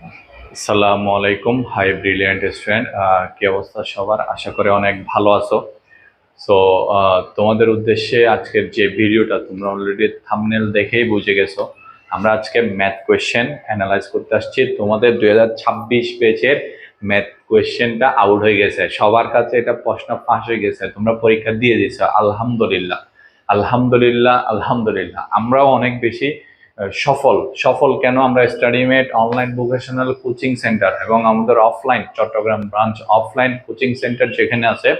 আসসালামু আলাইকুম। High brilliant student, কি অবস্থা সবার? আশা করি অনেক ভালো আছো। সো তোমাদের উদ্দেশ্যে আজকের যে ভিডিওটা তোমরা অলরেডি থাম্বনেল দেখেই বুঝে গেছো, আমরা আজকে ম্যাথ কোয়েশ্চেন অ্যানালাইজ করতে আসছি। তোমাদের 2026 পেজের ম্যাথ কোয়েশ্চেনটা আউট হয়ে গেছে, সবার কাছে এটা প্রশ্ন ফাঁস হয়ে গেছে, তোমরা পরীক্ষা দিয়ে দিছো, আলহামদুলিল্লাহ। আলহামদুলিল্লাহ, আলহামদুলিল্লাহ। আমরাও অনেক বেশি সফল। সফল কেন? আমরা StudyMate online vocational coaching center এবং আমাদের offline Chattogram branch offline coaching center যেখানে আছে।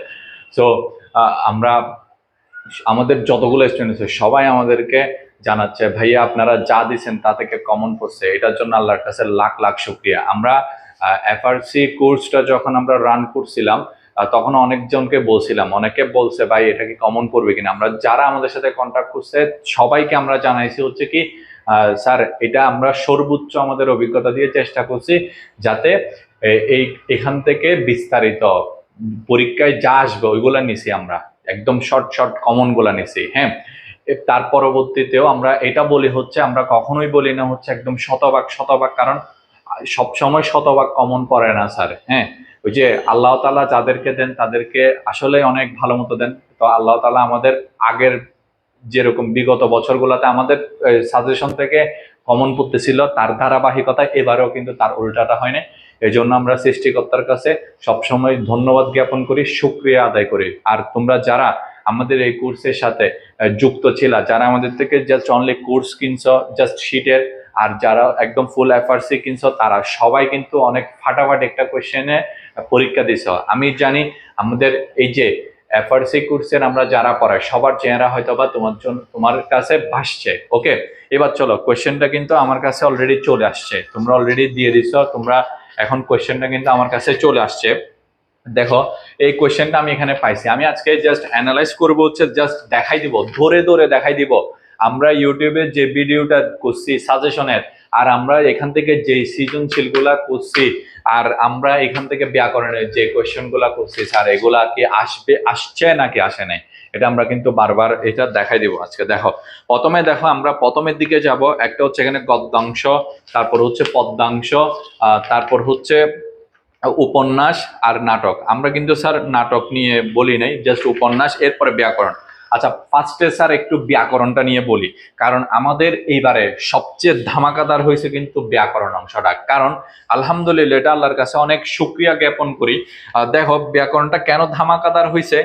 সো আমরা আমাদের যতগুলো স্টুডেন্ট আছে সবাই আমাদেরকে জানাচ্ছে, ভাইয়া আপনারা যা দিচ্ছেন তা থেকে কমন পড়ছে, এটার জন্য আল্লাহর কাছে লাখ লাখ শুক্রিয়া। আমরা এফআরসি কোর্সটা যখন আমরা রান করছিলাম তখন অনেকজনকে বলছিলাম, অনেকে বলছে ভাই এটা কি কমন পড়বে কিনা। আমরা যারা আমাদের সাথে কন্ট্যাক্ট করছে সবাইকে আমরা জানাইছি হচ্ছে কি, স্যার এটা আমরা সর্বোচ্চ আমাদের অভিজ্ঞতা দিয়ে চেষ্টা করছি যাতে এই এখান থেকে বিস্তারিত পরীক্ষায় যা আসবে ওইগুলা নিছি আমরা, একদম শর্ট শর্ট কমন গুলা নিছি। হ্যাঁ, তার পরবর্তীতেও আমরা এটা বলি হচ্ছে, আমরা কখনোই বলি না হচ্ছে একদম শতভাগ শতভাগ, কারণ সবসময় শতভাগ কমন পড়ে না স্যার। হ্যাঁ, ওই যে আল্লাহ তাআলা যাদেরকে দেন তাদেরকে আসলে অনেক ভালো মতো দেন। তো আল্লাহ তাআলা আমাদের আগের যেরকম বিগত বছরগুলোতে আমাদের সাজেশন থেকে কমন পড়তেছিল, তার ধারাবাহিকতা এবারেও কিন্তু তার উল্টাটা হয় না। এই জন্য আমরা সৃষ্টিকর্তার কাছে সবসময় ধন্যবাদ জ্ঞাপন করি, শুক্রিয়া আদায় করি। আর তোমরা যারা আমাদের এই কোর্সের সাথে যুক্ত ছিল, যারা আমাদের থেকে জাস্ট অনলি কোর্স কিনছ, জাস্ট শিটের, আর যারা একদম ফুল এফআরসি কিনছ, তারা সবাই কিন্তু অনেক ফাটাফাটি একটা কোয়েশ্চেনে পরীক্ষা দিছ। আমি জানি আমাদের এই যে এফআরসি কোর্সের আমরা যারা পড়াই সবার চেহারা হয়তো বা তোমার কাছে ভাসছে। ওকে, এবার চলো, কোয়েশ্চেনটা কিন্তু আমার কাছে অলরেডি চলে আসছে, তোমরা অলরেডি দিয়ে দিছো, তোমরা এখন কোয়েশ্চেনটা কিন্তু আমার কাছে চলে আসছে। দেখো, এই কোয়েশ্চেনটা আমি এখানে পাইছি, আমি আজকে জাস্ট অ্যানালাইজ করব, হচ্ছে জাস্ট দেখাই দিব, ধরে ধরে দেখাই দিব আমরা ইউটিউবে যে ভিডিওটা করছি সাজেশনের, আর আমরা এখান থেকে যে সৃজনশীল গুলা করছি, আর আমরা এখান থেকে ব্যাকরণের যে কোয়েশ্চেন গুলা করছি, স্যার এগুলা কি আসছে নাকি আসে নাই, এটা আমরা কিন্তু বারবার এটা দেখাই দিব আজকে। দেখো, প্রথমে দেখো, আমরা প্রথমের দিকে যাব, একটা হচ্ছে এখানে গদ্যাংশ, তারপর হচ্ছে পদ্যাংশ, তারপর হচ্ছে উপন্যাস আর নাটক। আমরা কিন্তু স্যার নাটক নিয়ে বলি নাই, জাস্ট উপন্যাস, এরপরে ব্যাকরণ। আচ্ছা, ফার্স্টে স্যার একটু ব্যাকরণটা নিয়ে বলি, কারণ আমাদের এইবারে সবচেয়ে ধামাকাদার হয়েছে কিন্তু ব্যাকরণ অংশটা। কারণ আলহামদুলিল্লাহ, এটা আল্লাহর কাছে অনেক শুক্রিয়া জ্ঞাপন করি। দেখো, ব্যাকরণটা কেন ধামাকাদার হয়েছে।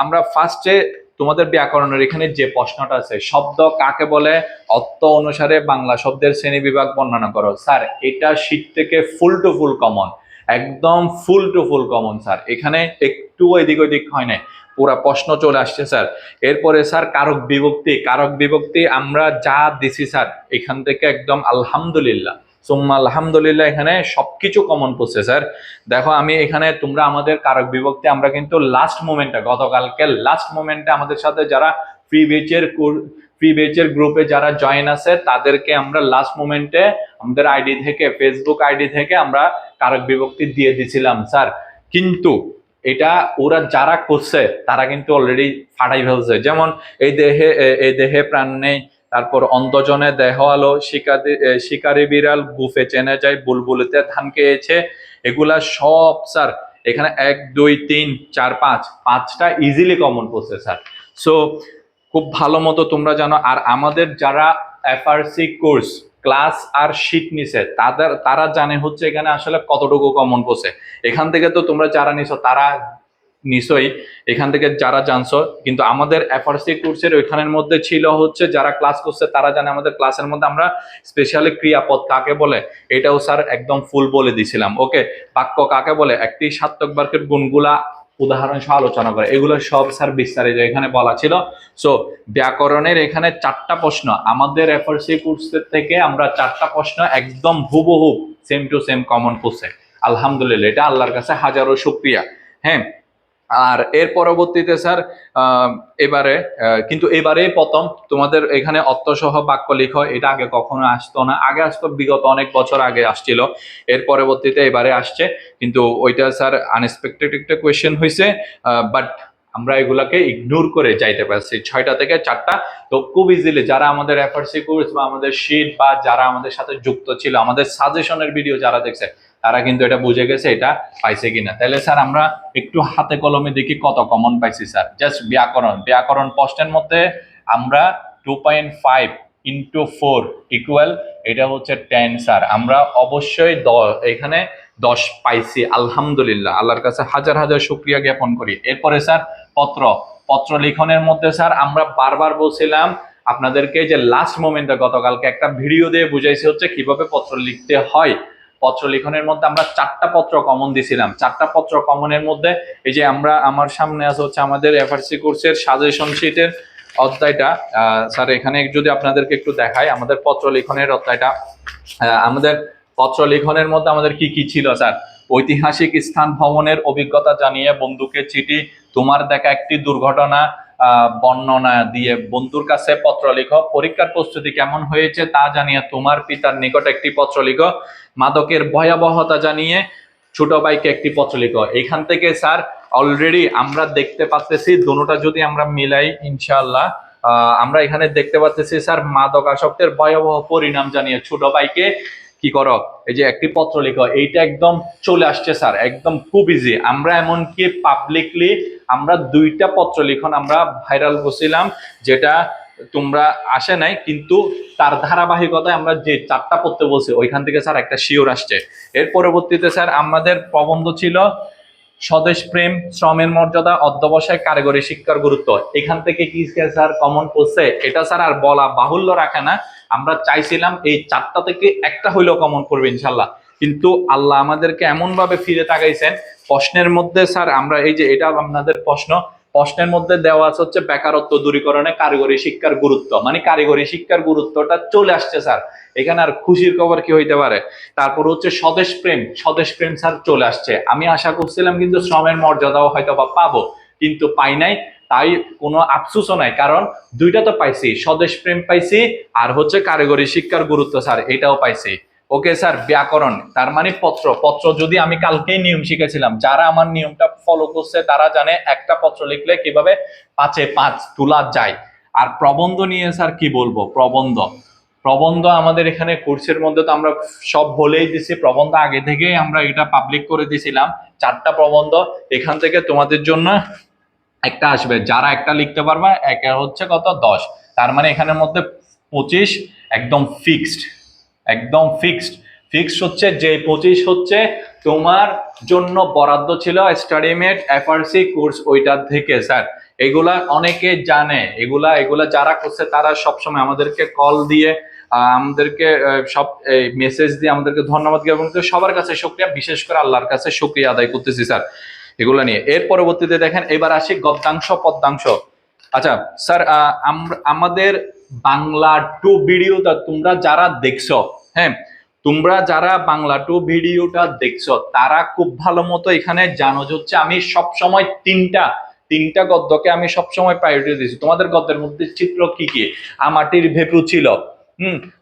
আমরা ফার্স্টে তোমাদের ব্যাকরণের এখানে যে প্রশ্নটা আছে, শব্দ কাকে বলে, অর্থ অনুসারে বাংলা শব্দের শ্রেণী বিভাগ বর্ণনা করো। স্যার এটা শীট থেকে ফুল টু ফুল কমন, একদম ফুল টু ফুল কমন স্যার, এখানে একটু এদিক ওইদিক হয় নাই, পুরা প্রশ্ন চলে আসছে স্যার। এরপরে স্যার কারক বিভক্তি, কারক বিভক্তি আমরা যা দিছি স্যার এখান থেকে একদম আলহামদুলিল্লাহ সুম্মা আলহামদুলিল্লাহ, এখানে সবকিছু কমন পড়ছে স্যার। দেখো, আমি এখানে তোমরা আমাদের কারক বিভক্তি, আমরা কিন্তু লাস্ট মোমেন্টে, গতকালকে লাস্ট মোমেন্টে আমাদের সাথে যারা ফ্রি বেচের গ্রুপে যারা জয়েন আছে তাদেরকে আমরা লাস্ট মোমেন্টে আমাদের আইডি থেকে, ফেসবুক আইডি থেকে আমরা কারক বিভক্তি দিয়ে দিছিলাম স্যার। কিন্তু এটা ওরা যারা করছে তারা কিন্তু অলরেডি ফাটাই ফেলছে। যেমন এই দেহে প্রাণ নেই, তারপর অন্তজনে দেহ আলো, শিকারি বিড়াল গুফে চেনে যায়, বুলবুলিতে ধান খেয়েছে, এগুলা সব স্যার এখানে 1 2 3 4 5 পাঁচটা ইজিলি কমন পড়ছে স্যার। সো খুব ভালো মতো তোমরা জানো। আর আমাদের যারা এফআরসি কোর্স ক্লাস আর শিট নিছে তারা জানে হচ্ছে এখানে আসলে কতটুকু কমন পড়ছে। এখান থেকে তো তোমরা যারা নিছো তারা নিশ্চয়ই এখান থেকে যারা জানছো, কিন্তু আমাদের এফআরসি কোর্সের ওইখানের মধ্যে ছিল হচ্ছে যারা ক্লাস করছে তারা জানে আমাদের ক্লাসের মধ্যে আমরা স্পেশালি ক্রিয়াপদ কাকে বলে এটাও স্যার একদম ফুল বলে দিছিলাম। ওকে, বাক্য কাকে বলে, একটি সার্থক বাক্যের গুণগুলা উদাহরণ সহ আলোচনা করে, এগুলো সব স্যার বিস্তারিত এখানে বলা ছিল। সো ব্যাকরণের এখানে 4টা প্রশ্ন আমাদের এফআরসি কোর্সের থেকে, আমরা 4টা প্রশ্ন একদম হুবহু সেম টু সেম কমন পড়ছে, আলহামদুলিল্লাহ, এটা আল্লাহর কাছে হাজারো শুকরিয়া। হ্যাঁ, আর এর পরবর্তীতে স্যার এবারে কিন্তু এবারে প্রথম তোমাদের এখানে অর্থসহ বাক্য লিখো, এটা আগে কখনো আসতো না, আগে আসতো বিগত অনেক বছর আগে আসছিল, এর পরবর্তীতে এবারে আসছে। কিন্তু ওইটা স্যার আনএক্সপেক্টেড একটা কোয়েশ্চেন হয়েছে, বাট আমরা এগুলাকে ইগনোর করে যাইতে পারছি 6টা থেকে 4টা। তো খুব ইজিলি যারা আমাদের এফআরসি কোর্স বা আমাদের শীট বা যারা আমাদের সাথে যুক্ত ছিল, আমাদের সাজেশনের ভিডিও যারা দেখছে, তারা কিন্তু এটা বুঝে গেছে এটা পাইছে কিনা। তাহলে স্যার আমরা একটু হাতে কলমে দেখি কত কমন পাইছি স্যার। জাস্ট ব্যাকরণ প্রশ্নের মধ্যে আমরা 2.5 ইন্টু 4 ইকুয়াল, এটা হচ্ছে 10 স্যার। আমরা অবশ্যই এখানে 10 পাইছি, আলহামদুলিল্লাহ, আল্লাহর কাছে হাজার হাজার শুকরিয়া জ্ঞাপন করি। এরপরে স্যার পত্র লিখনের মধ্যে স্যার আমরা বারবার বলছিলাম আপনাদেরকে যে লাস্ট মোমেন্টে গতকালকে একটা ভিডিও দিয়ে বুঝাইছি হচ্ছে কিভাবে পত্র লিখতে হয়। পত্র লিখনের মধ্যে আমরা 4টা পত্র কমন দিছিলাম। 4টা পত্র কমনের মধ্যে এই যে আমরা, আমার সামনে আছে হচ্ছে আমাদের এফআরসি কোর্সের সাজেশন শিটের অধ্যায়টা। স্যার এখানে যদি আপনাদেরকে একটু দেখাই আমাদের পত্র লিখনের অধ্যায়টা। আমাদের পত্র লিখনের মধ্যে আমাদের কি কি ছিল স্যার? ঐতিহাসিক স্থান ভ্রমণের অভিজ্ঞতা জানিয়ে বন্ধুকে চিঠি, তোমার দেখা একটি দুর্ঘটনা বর্ণনা দিয়ে বন্ধুর কাছে পত্র লিখো, পরীক্ষার প্রস্তুতি কেমন হয়েছে তা জানিয়ে তোমার পিতার নিকট একটি পত্র লিখো, মাদকের ভয়াবহতা জানিয়ে ছোট ভাইকে একটি পত্র লিখো। এখান থেকে স্যার অলরেডি আমরা দেখতে পাচ্তেছি দুটোটা যদি আমরা মিলাই ইনশাআল্লাহ, আমরা এখানে দেখতে পাচ্তেছি স্যার মাদক আসক্তের ভয়াবহ পরিণাম জানিয়ে ছোট ভাইকে কি করো, এই যে একটি পত্র লিখো। এইটা একদম চলে আসছে স্যার, একদম খুব ইজি। আমরা এমনকি পাবলিকলি আমরা 2টা পত্র লিখন আমরা ভাইরাল করছিলাম, যেটা তোমরা আসে নাই, কিন্তু তার ধারাবাহিকতায় আমরা যে 4টা পড়তে বলছি ওইখান থেকে স্যার একটা শিওর আসছে। এর পরবর্তীতে স্যার আমাদের প্রবন্ধ ছিল স্বদেশ প্রেম, শ্রমের মর্যাদা, অধ্যবসায়, কারিগরি শিক্ষার গুরুত্ব। এখান থেকে কি স্যার কমন পড়ছে, এটা স্যার আর বলা বাহুল্য রাখে না। আমরা চাইছিলাম এই 4টা থেকে একটা হইলেও কমন পড়বে ইনশাল্লাহ, কিন্তু আল্লাহ আমাদেরকে এমন ভাবে ফিরে তাকাইছেন। প্রশ্নের মধ্যে স্যার আমরা এই যে এটা আপনাদের প্রশ্নের মধ্যে দেওয়া আছে হচ্ছে বেকারত্ব দূরীকরণে কারিগরি শিক্ষার গুরুত্ব, মানে কারিগরি শিক্ষার গুরুত্বটা চলে আসছে স্যার। এখানে আর খুশির খবর কি হইতে পারে? তারপর হচ্ছে স্বদেশ প্রেম স্যার চলে আসছে। আমি আশা করছিলাম কিন্তু শ্রমের মর্যাদাও হয়তো বা পাবো, কিন্তু পাই নাই। তাই কোনো আফসোসও নাই, কারণ 2টা তো পাইছি, স্বদেশ প্রেম পাইছি আর হচ্ছে কারিগরি শিক্ষার গুরুত্ব স্যার এটাও পাইছি। ওকে স্যার, ব্যাকরণ তার মানে পত্র যদি আমি কালকেই নিয়ম শিখেছিলাম, যারা আমার নিয়মটা ফলো করছে তারা জানে একটা পত্র লিখলে কিভাবে 5-এ 5 তোলা যায়। আর প্রবন্ধ নিয়ে স্যার কি বলবো, প্রবন্ধ আমাদের এখানে কোর্সের মধ্যে তো আমরা সব বলেই দিছি। প্রবন্ধ আগে থেকেই আমরা এটা পাবলিক করে দিছিলাম, 4টা প্রবন্ধ। এখান থেকে তোমাদের জন্য একটা আসবে, যারা একটা লিখতে পারবে একে হচ্ছে কত 10, তার মানে এখানের মধ্যে 25 একদম ফিক্সড, একদম ফিক্সড হচ্ছে যে 25 হচ্ছে তোমার জন্য বরাদ্দ ছিল স্টাডিমেট এফআরসি কোর্স ওইটার থেকে স্যার। এগুলা অনেকে জানে, এগুলা যারা করছে তারা সবসময় আমাদেরকে কল দিয়ে আমাদেরকে সব মেসেজ দিয়ে আমাদেরকে ধন্যবাদ জ্ঞাপন করতে, সবার কাছে শুকরিয়া, বিশেষ করে আল্লাহর কাছে শুকরিয়া আদায় করতেছি স্যার এগুলা নিয়ে। এর পরবর্তীতে দেখেন এবার আসি গদ্যাংশ পদ্যাংশ। আচ্ছা স্যার, আমাদের বাংলা 2 ভিডিওটা তোমরা যারা দেখছো, হ্যাঁ, তোমরা যারা বাংলা 2 ভিডিওটা দেখছো তারা খুব ভালো মতো এখানে জানো হচ্ছে আমি সবসময় তিনটা গদ্যকে আমি সবসময় প্রায়োরিটি দিয়েছি। তোমাদের গদ্যের মধ্যে চিত্র কি কি? আমাটির ভেপু ছিল,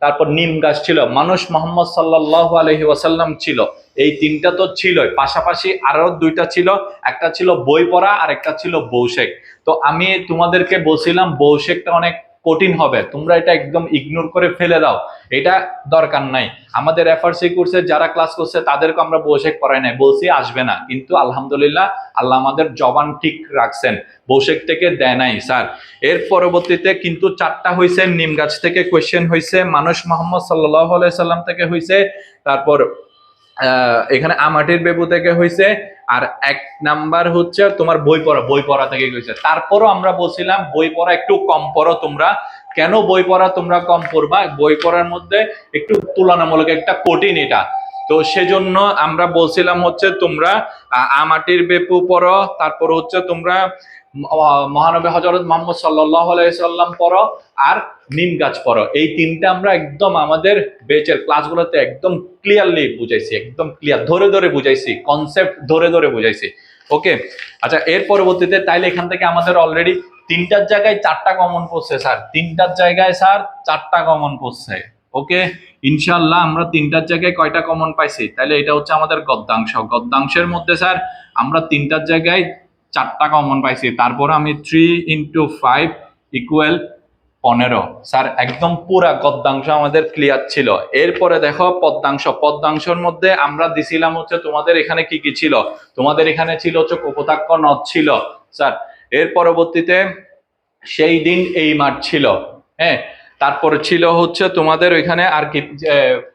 তারপর নিম গাছ ছিল, মানুষ মোহাম্মদ সাল্লাল্লাহু আলাইহি ওয়াসাল্লাম ছিল। এই 3টা তো ছিলই, পাশাপাশি আরো 2টা ছিল, একটা ছিল বই পড়া আর একটা ছিল বৌশেক। তো আমি তোমাদেরকে বলছিলাম বৌশেকটা অনেক কঠিন হবে, তোমরা এটা একদম ইগনোর করে ফেলে দাও, এটা দরকার নাই। আমাদের এফআরসি কোর্সে যারা ক্লাস করছে তাদেরকে আমরা বৌশেক পড়াই নাই, বলছি আসবে না, কিন্তু আলহামদুলিল্লাহ আল্লাহ আমাদের জবান ঠিক রাখছেন, বৌশেক থেকে দেয় নাই স্যার। এর পরবর্তীতে কিন্তু 4টা হয়েছে, নিম গাছ থেকে কোয়েশ্চেন হয়েছে, মানুষ মোহাম্মদ সাল্লাল্লাহু আলাইহি সাল্লাম থেকে হয়েছে, তারপর এখানে আমাটির বেবু থেকে হয়েছে, আর 1 নাম্বার হচ্ছে তোমার বই পড়া থেকে হয়েছে। তারপরও আমরা বলছিলাম বই পড়া একটু কম পড়ো তোমরা। কেন বই পড়া তোমরা কম পড়বা? বই পড়ার মধ্যে একটু তুলনামূলক একটা কঠিন এটা, তো সেজন্য আমরা বলছিলাম হচ্ছে তোমরা আমাটির বেপু পড়ো, তারপর হচ্ছে তোমরা মহানবী হযরত মুহাম্মদ সাল্লাল্লাহু আলাইহি সাল্লাম পড়ো, আর নিম গাছ পড়ো। এই 3টা আমরা একদম আমাদের বেচের ক্লাসগুলোতে একদম ক্লিয়ারলি বুঝাইছি, একদম ক্লিয়ার ধরে বুঝাইছি, কনসেপ্ট ধরে বুঝাইছি। ওকে, আচ্ছা এর পরবর্তীতে তাইলে এখান থেকে আমাদের অলরেডি 3টার জায়গায় 4টা কমন পড়ছে স্যার, 3টার জায়গায় স্যার 4টা কমন পড়ছে। ওকে, ইনশাআল্লাহ আমরা 3টার জায়গায় কয়টা কমন পাইছি? তাহলে এটা হচ্ছে আমাদের গদ্যাংশের মধ্যে স্যার আমরা 3টার জায়গায় 4টা কমন পাইছি, তারপর আমি 3 × 5 = 15। স্যার একদম পুরা গদ্যাংশ আমাদের ক্লিয়ার ছিল। এরপরে দেখো পদ্যাংশ, পদ্যাংশের মধ্যে আমরা দিছিলাম হচ্ছে তোমাদের এখানে কি কি ছিল, তোমাদের এখানে ছিল হচ্ছে কপোতাক্ষ নদ ছিল স্যার। এর পরবর্তীতে সেই দিন এই মাঠ ছিল, হ্যাঁ। তারপর ছিল হচ্ছে তোমাদের ওইখানে আর কি,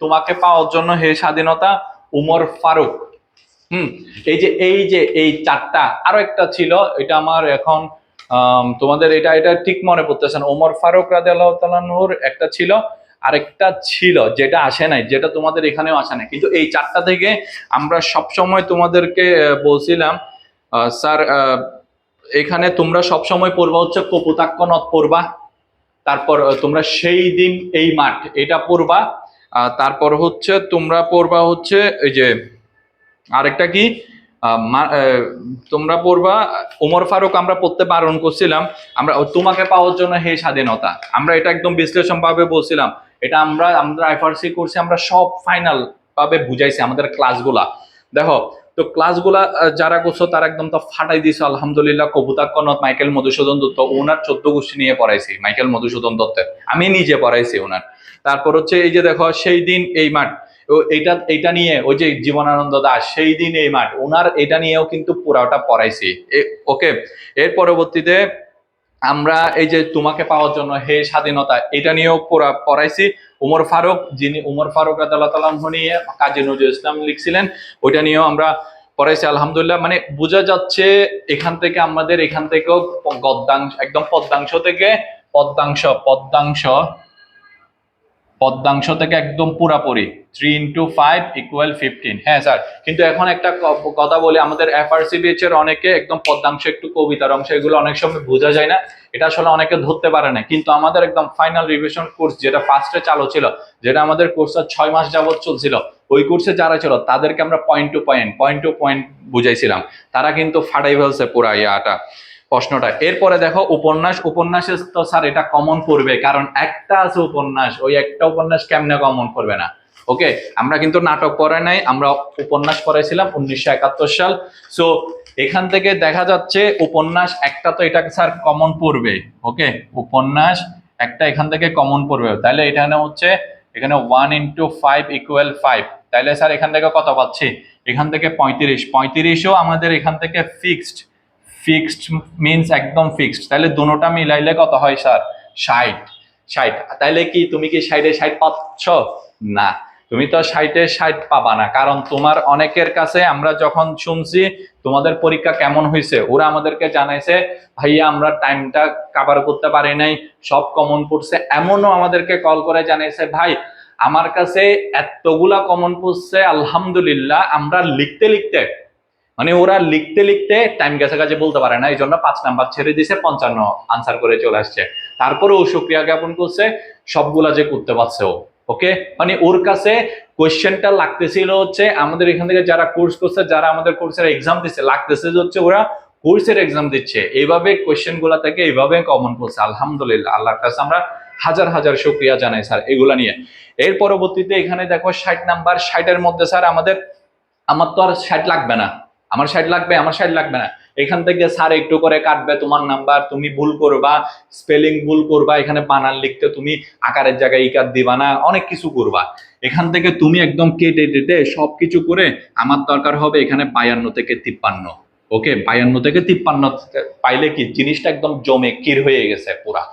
তোমাকে পাওয়ার জন্য হে স্বাধীনতা, উমর ফারুক। এই 4টা, আরো একটা ছিল, এটা আমার এখন তোমাদের এটা ঠিক মনে পড়তেছে না। ওমর ফারুক রাদিয়াল্লাহু তাআলা আনহুর একটা ছিল, আরেকটা ছিল যেটা আসে নাই, যেটা তোমাদের এখানেও আসে নাই, কিন্তু এই 4টা থেকে আমরা সব সময় তোমাদেরকে বলছিলাম স্যার এখানে তোমরা সব সময় পড়বা হচ্ছে কপোতাক্ষ নদ পড়বা, তারপর তোমরা সেই দিন এই মাঠ এটা পড়বা, তারপর হচ্ছে তোমরা পড়বা হচ্ছে এই যে আরেকটা কি তোমরা পড়বা ওমর ফারুক, আমরা পড়তে বারণ করছিলাম, আমরা তোমাকে পাওয়ার জন্য হে স্বাধীনতা, আমরা এটা একদম বিশ্লেষণ ভাবে বলছিলাম। এটা আমরা এফআরসি করছি, আমরা সব ফাইনাল ভাবে বুঝাইছি আমাদের ক্লাসগুলা। দেখো তো ক্লাসগুলা যারা করছো তারা একদম তো ফাটাই দিছো আলহামদুলিল্লাহ। কপোতাক্ষ নদ মাইকেল মধুসূদন দত্ত, ওনার 14 গোষ্ঠী নিয়ে পড়াইছি মাইকেল মধুসূদন দত্তের, আমি নিজে পড়াইছি ওনার। তারপর হচ্ছে এই যে দেখো সেই দিন এই মাঠ, এটা নিয়ে ওই যে জীবনানন্দ দাশ, সেই দিন এই মাঠ, ওনার এটা নিয়েও কিন্তু পুরাটা পড়াইছি। ওকে, এর পরবর্তীতে আমরা এই যে তোমাকে পাওয়ার জন্য হে স্বাধীনতা, এটা নিয়েও পুরা পড়াইছি। উমর ফারুক, যিনি উমর ফারুক রাদিয়াল্লাহু তাআলা আনহু নিয়ে কাজী নজরুল ইসলাম লিখছিলেন, ওইটা নিয়েও আমরা পড়াইছি আলহামদুলিল্লাহ। মানে বোঝা যাচ্ছে এখান থেকে আমাদের এখান থেকেও গদ্যাংশ, একদম পদ্যাংশ থেকে পদ্যাংশ পদ্যাংশ পদ্মাংশ থেকে একদম পুরাপুরি 3 × 5 = 15। হ্যাঁ স্যার, কিন্তু এখন একটা কথা বলি, আমাদের এফআরসি ব্যাচের অনেকে একদম পদ্মাংশ একটু কবিতার অংশ, এগুলো অনেক সময় বোঝা যায় না, এটা আসলে অনেকে ধরতে পারে না। কিন্তু আমাদের একদম ফাইনাল রিভিশন কোর্স যেটা ফার্স্টে চালু ছিল, যেটা আমাদের কোর্সটা 6 মাস যাবত চলছিল, ওই কোর্সে যারা ছিল তাদেরকে আমরা পয়েন্ট টু পয়েন্ট বুঝাইছিলাম, তারা কিন্তু ফাটাই ফেলছে পুরা ইয়াটা প্রশ্নটা। এরপরে দেখো উপন্যাস, উপন্যাসে তো স্যার এটা কমন পড়বে, কারণ একটা আছে উপন্যাস, ওই একটা উপন্যাস কেমনে কমন পড়বে না। ওকে, আমরা কিন্তু নাটক পড়াই নাই, আমরা উপন্যাস পড়াইছিলাম 1971 সাল। সো এখান থেকে দেখা যাচ্ছে উপন্যাস একটা তো এটা স্যার কমন পড়বে। ওকে, উপন্যাস একটা এখান থেকে কমন পড়বে, তাহলে এখানে হচ্ছে এখানে 1 × 5 = 5, তাহলে স্যার এখান থেকে কত পাচ্ছি, এখান থেকে 35। 35ও আমাদের এখান থেকে ফিক্সড, ফিক্সড মিনস একদম ফিক্সড, তাহলে দুটোটা মিলাইলে কত হয় স্যার, 60। 60, তাহলে কি তুমি কি 60-এ 60 পাচ্ছ? না, তুমি তো 60-এ 60 পাবা না, কারণ তোমার অনেকের কাছে আমরা যখন শুনছি তোমাদের পরীক্ষা কেমন হয়েছে, ওরা আমাদেরকে জানাইছে ভাইয়া আমরা টাইমটা কভার করতে পারি নাই, সব কমন পড়ছে। এমনও আমাদেরকে কল করে জানাইছে ভাই আমার কাছে এতগুলা কমন পড়ছে আলহামদুলিল্লাহ, আমরা লিখতে লিখতে, মানে ওরা লিখতে লিখতে টাইম গেছে কাজে বলতে পারে না, এই জন্য 5 নাম্বার ছেড়ে দিছে, 55 আনসার করে চলে আসছে। তারপরে ও সুক্রিয়া জ্ঞাপন করছে সবগুলা যে করতে পারছে ও। ওকে, মানে ওর কাছে কোয়েশ্চেনটা লাগতেছিল হচ্ছে আমাদের এখান থেকে যারা কোর্স করছে, যারা আমাদের কোর্সের এক্সাম দিচ্ছে, লাগতেছে হচ্ছে ওরা কোর্সের এক্সাম দিচ্ছে, এইভাবে কোয়েশ্চেন গুলা থেকে এইভাবে কমন করছে আলহামদুলিল্লাহ। আল্লাহর কাছে আমরা হাজার হাজার শুক্রিয়া জানাই স্যার এগুলা নিয়ে। এর পরবর্তীতে এখানে দেখো 60 নাম্বার, 60-এর মধ্যে স্যার আমার তো আর 60 লাগবে না, আমার 60 লাগবে, আমার 60 লাগবে না, এখান থেকে স্যার একটু করে কাটবে তোমার নাম্বার, তুমি ভুল করবা, স্পেলিং ভুল করবা, এখানে বানান লিখতে তুমি আকারের জায়গায় ইকার দিবা না, অনেক কিছু করবা, এখান থেকে তুমি একদম কেটে টেটে সবকিছু করে আমার দরকার হবে এখানে 52 থেকে 53। ওকে, 52 থেকে 53 পাইলে কি জিনিসটা একদম জমে ক্ষীর হয়ে গেছে পুরা।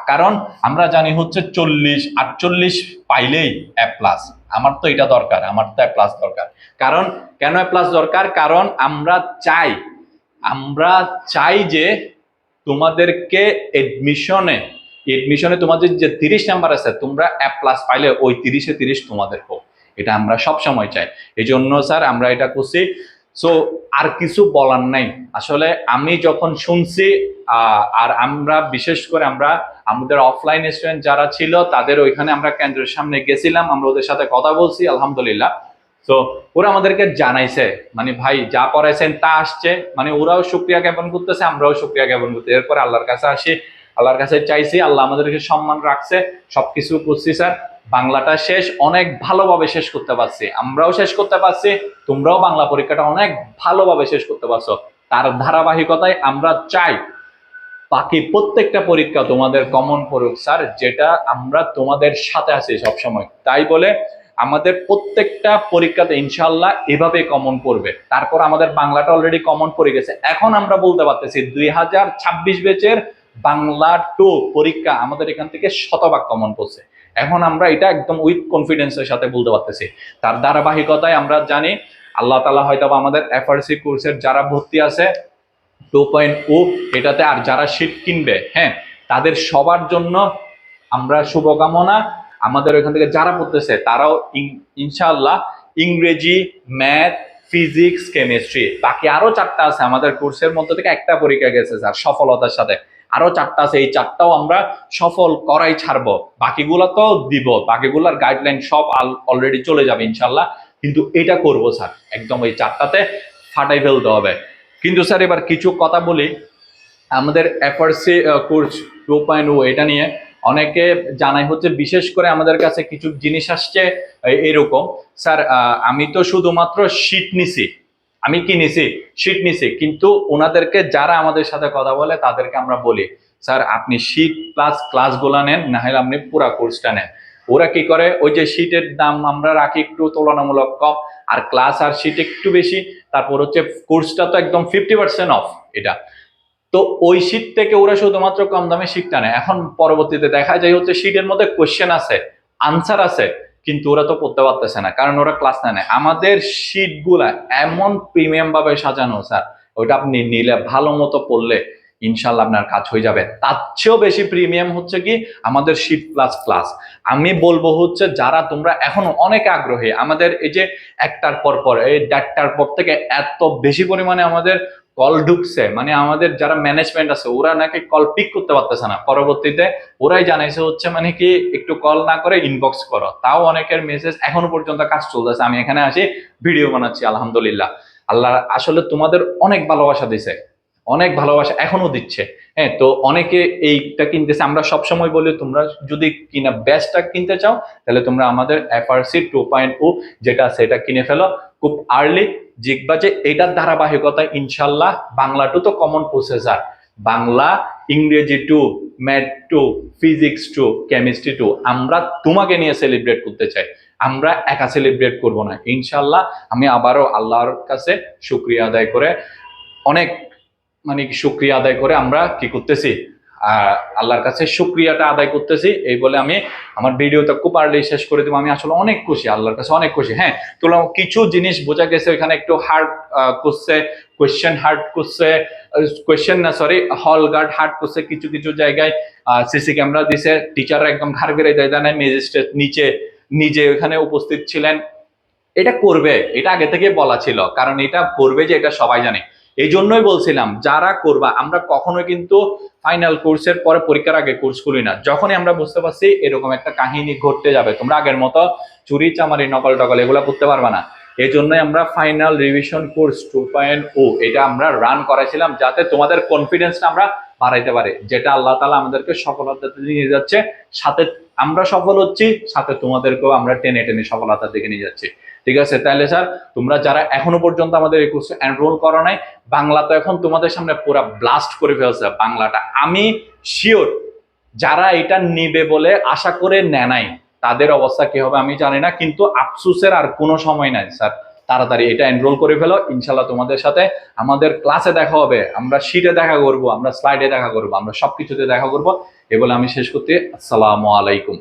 কারণ আমরা জানি হচ্ছে 40-48 পাইলেই এ প্লাস, আমার তো এটা দরকার, আমার তো এ প্লাস দরকার। কারণ কেন এ প্লাস দরকার, কারণ আমরা চাই যে তোমাদেরকে এডমিশনে তোমাদের যে 30 নাম্বার আছে তোমরা এ প্লাস পাইলে ওই 30-এ 30 তোমাদের হোক, এটা আমরা সব সময় চাই। এই জন্য স্যার আমরা এটা করছি। সো আর কিছু বলার নাই আসলে, আমি যখন শুনছি আর আমরা বিশেষ করে আমরা আমাদের অফলাইন স্টুডেন্ট যারা ছিল তাদের ওইখানে আমরা কেন্দ্রের সামনে গেছিলাম, আমরা ওদের সাথে কথা বলছি আলহামদুলিল্লাহ। তো ওরা আমাদেরকে জানাইছে মানে ভাই যা পড়াইছেন তা আসছে, মানে ওরাও শুকরিয়া জ্ঞাপন করতেছে, আমরাও শুকরিয়া জ্ঞাপন করতেছি। এরপরে আল্লাহর কাছে আসি, আল্লাহর কাছে চাইছি, আল্লাহ আমাদেরকে সম্মান রাখছে, সবকিছু করছি স্যার। বাংলাটা শেষ অনেক ভালোভাবে শেষ করতে পারছি, আমরাও শেষ করতে পারছি, তোমরাও বাংলা পরীক্ষাটা অনেক ভালোভাবে শেষ করতে পারছো। তার ধারাবাহিকতায় আমরা চাই বাকি প্রত্যেকটা পরীক্ষা তোমাদের কমন পড়ুক স্যার, যেটা আমরা তোমাদের সাথে আছি সবসময়। তাই বলে আমাদের প্রত্যেকটা পরীক্ষাতে ইনশাল্লাহ এভাবে কমন পড়বে। তারপর আমাদের বাংলাটা অলরেডি কমন পড়ে গেছে, এখন আমরা বলতে পারতেছি 2026 ব্যাচের বাংলা 2 পরীক্ষা আমাদের এখান থেকে শতভাগ কমন পড়ছে। এখন আমরা এটা একদম উইথ কনফিডেন্সের সাথে বলতে পারতেছি। তার ধারাবাহিকতায় আমরা জানি আল্লাহ তাআলা হয়তো আমাদের এফআরসি কোর্সের যারা ভর্তি আছে 2.0 এটাতে, আর যারা শীট কিনবে, হ্যাঁ, তাদের সবার জন্য আমরা শুভকামনা। আমাদের ওইখান থেকে যারা পড়তেছে তারাও ইনশাআল্লাহ ইংরেজি, ম্যাথ, ফিজিক্স, কেমিস্ট্রি, বাকি আরো 4টা আছে আমাদের কোর্সের মধ্যে থেকে একটা পরীক্ষা গেছে স্যার সফলতার সাথে, আরো 4টা আছে, এই 4টাও আমরা সফল করাই ছাড়বো। বাকিগুলো তো দিব, বাকিগুলোর গাইডলাইন সব অলরেডি চলে যাবে ইনশাআল্লাহ, কিন্তু এটা করব স্যার, একদম ওই 4টাতে ফাটাই ফেলতে হবে। কিন্তু স্যার এবার কিছু কথা বলি আমাদের এফআরসি কোর্স 2.0 এটা নিয়ে অনেকে জানাই হচ্ছে, বিশেষ করে আমাদের কাছে কিছু জিনিস আসছে এরকম, স্যার আমি তো শুধুমাত্র শীট নিছি, আমি কি নিছি, শীট নিছি, কিন্তু ওনাদেরকে যারা আমাদের সাথে কথা বলে তাদেরকে আমরা বলি স্যার আপনি শীট প্লাস ক্লাসগুলা নেন, না হলে আপনি পুরা কোর্সটা নেন। ওরা কি করে, ওই যে শীটের দাম আমরা রাখি একটু তুলনামূলক কম, আর ক্লাস আর শীট একটু বেশি, তারপর হচ্ছে কোর্সটা তো একদম 50% অফ এটা। তো ওই শীট থেকে ওরা শুধুমাত্র কম দামে শীটটা নেয়। এখন পরবর্তীতে দেখা যায় হচ্ছে শীটের মধ্যে কোশ্চেন আছে, আনসার আছে, কিন্তু ওরা তো পড়তে পারতেছে না, কারণ ওরা ক্লাস নেয় না। আমাদের শীট গুলা এমন প্রিমিয়াম ভাবে সাজানো স্যার, ওইটা আপনি নিলে ভালো মতো পড়লে ইনশাল্লাহ আপনার কাজ হয়ে যাবে। তার চেয়েও বেশি প্রিমিয়াম হচ্ছে কি আমাদের শীট প্লাস ক্লাস। আমি বলবো হচ্ছে যারা তোমরা এখনো অনেক আগ্রহী, আমাদের এই যে একটার পর পর এই 1টার পর থেকে এত বেশি পরিমাণে আমাদের কল ঢুকছে, মানে আমাদের যারা ম্যানেজমেন্ট আছে ওরা নাকি কল পিক করতে পারতেছে না, পরবর্তীতে ওরাই জানাইছে হচ্ছে মানে কি একটু কল না করে ইনবক্স করো। তাও অনেকের মেসেজ এখনো পর্যন্ত কাজ চলতেছে, আমি এখানে আসি ভিডিও বানাচ্ছি আলহামদুলিল্লাহ। আল্লাহ আসলে তোমাদের অনেক ভালোবাসা দিছে, অনেক ভালোবাসা এখনো দিচ্ছে। হ্যাঁ, তো অনেকে এইটা কিনতেছে। আমরা সবসময় বলি তোমরা যদি কিনা বেস্টটা কিনতে চাও তাহলে তোমরা আমাদের এফআরসি 2.0 যেটা আছে এটা কিনে ফেলো খুব আর্লি, জিগবা যে এটার ধারাবাহিকতায় ইনশাল্লাহ বাংলা 2 তো কমন প্রসেসর, বাংলা, ইংরেজি 2, ম্যাথ 2, ফিজিক্স 2, কেমিস্ট্রি 2 আমরা তোমাকে নিয়ে সেলিব্রেট করতে চাই, আমরা একা সেলিব্রেট করব না ইনশাল্লাহ। আমি আবারও আল্লাহর কাছে শুকরিয়া আদায় করে, অনেক মানে শুকরিয়া আদায় করে আমরা কি করতেছি, আল্লাহর কাছে শুকরিয়াটা আদায় করতেছি। এই বলে আমি আমার ভিডিওটা খুব আর্লি শেষ করে দেবো। আমি আসলে অনেক খুশি, আল্লাহর কাছে অনেক খুশি। হ্যাঁ, তো কিছু জিনিস বোঝা গেছে ওইখানে একটু হার্ড করছে, কোয়েশ্চেন হার্ড করছে, কোয়েশ্চেন না সরি হল গার্ড হার্ড করছে, কিছু কিছু জায়গায় সিসি ক্যামেরা দিছে, টিচাররা একদম ঘাড় বেড়ে যায়, জানায় ম্যাজিস্ট্রেট নিচে নিজে ওখানে উপস্থিত ছিলেন। এটা করবে, এটা আগে থেকে বলা ছিল, কারণ এটা করবে যে এটা সবাই জানে। এই জন্যই বলছিলাম যারা করবা, আমরা কখনোই কিন্তু ফাইনাল কোর্সের পরে পরীক্ষার আগে কোর্স খুলি না। যখনই আমরা বুঝতে পারছি এরকম একটা কাহিনী ঘটতে যাবে, তোমরা আগের মতো চুরি চামারি নকল টকল এগুলো করতে পারবে না, এই জন্যই আমরা ফাইনাল রিভিশন কোর্স 2.0 এটা আমরা রান করাইছিলাম, যাতে তোমাদের কনফিডেন্সটা আমরা বাড়াইতে পারি, যেটা আল্লাহ তাআলা আমাদেরকে সফলতাতে নিয়ে যাচ্ছে। সাথে আমরা সফল হচ্ছি, সাথে তোমাদেরকেও আমরা টেনে টেনে সফলতার দিকে নিয়ে যাচ্ছি। ঠিক আছে, তাহলে স্যার তোমরা যারা এখনো পর্যন্ত আমাদের এই কোর্সে এনরোল করো নাই, বাংলা তো এখন তোমাদের সামনে পুরো ব্লাস্ট করে ফেলছে বাংলাটা। আমি শিওর যারা এটা নিবে বলে আশা করে নেয় নাই তাদের অবস্থা কি হবে আমি জানি না, কিন্তু আফসোসের আর কোনো সময় নাই স্যার, তাড়াতাড়ি এটা এনরোল করে ফেলো। ইনশাল্লাহ তোমাদের সাথে আমাদের ক্লাসে দেখা হবে, আমরা শিটে দেখা করব, আমরা স্লাইডে দেখা করব, আমরা সবকিছুতে দেখা করব। এ বলে আমি শেষ করতে, আসসালামু আলাইকুম।